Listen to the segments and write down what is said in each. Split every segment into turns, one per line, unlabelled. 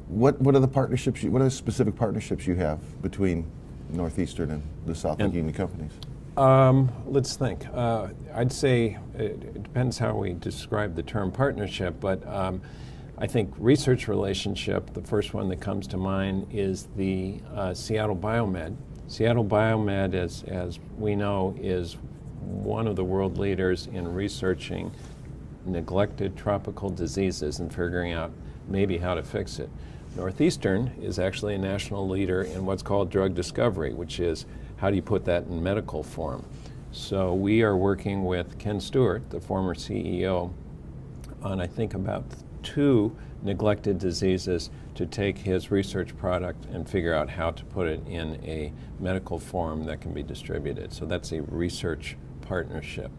What are the partnerships? What are the specific partnerships you have between Northeastern and the South Lake Union companies?
Let's think. I'd say it depends how we describe the term partnership, but I think research relationship, the first one that comes to mind is the Seattle Biomed. Seattle Biomed, as we know, is one of the world leaders in researching neglected tropical diseases and figuring out maybe how to fix it. Northeastern is actually a national leader in what's called drug discovery, which is how do you put that in medical form. So we are working with Ken Stewart, the former CEO, on I think about 2 neglected diseases to take his research product and figure out how to put it in a medical form that can be distributed. So that's a research partnership.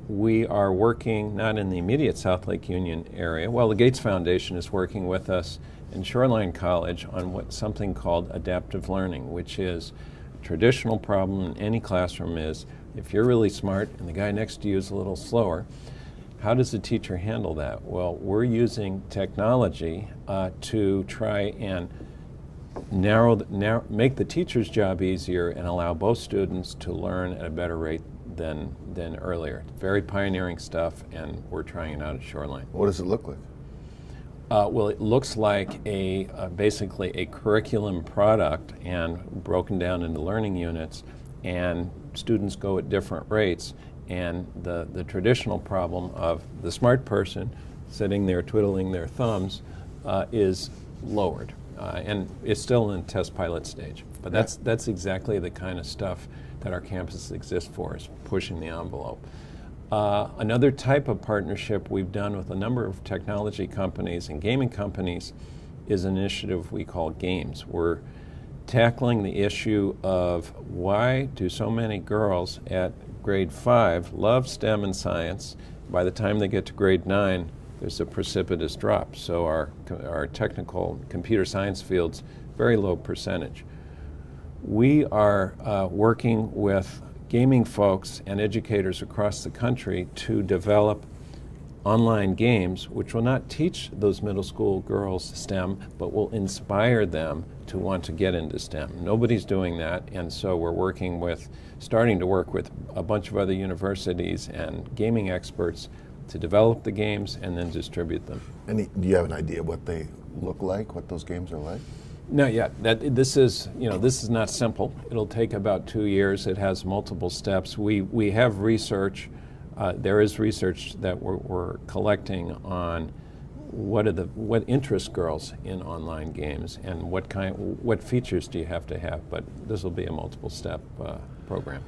We are working not in the immediate South Lake Union area. Well, the Gates Foundation is working with us in Shoreline College on something called adaptive learning, which is a traditional problem in any classroom is if you're really smart and the guy next to you is a little slower, how does the teacher handle that? Well, we're using technology to try and make the teacher's job easier and allow both students to learn at a better rate than earlier. Very pioneering stuff, and we're trying it out at Shoreline.
What does it look like?
Well, it looks like basically a curriculum product and broken down into learning units, and students go at different rates. And the traditional problem of the smart person sitting there twiddling their thumbs is lowered. And it's still in test pilot stage. But that's exactly the kind of stuff that our campus exists for, is pushing the envelope. Another type of partnership we've done with a number of technology companies and gaming companies is an initiative we call Games. We're tackling the issue of why do so many girls at grade 5 love STEM and science. By the time they get to grade 9, there's a precipitous drop. So our technical computer science fields, very low percentage. We are working with gaming folks and educators across the country to develop online games which will not teach those middle school girls STEM, but will inspire them to want to get into STEM. Nobody's doing that, and so we're starting to work with a bunch of other universities and gaming experts to develop the games and then distribute them.
And do you have an idea what they look like, what those games are like?
Not yet. This is not simple. It'll take about 2 years. It has multiple steps. We have research. There is research that we're collecting on what interests girls in online games and what features do you have to have. But this will be a multiple step program.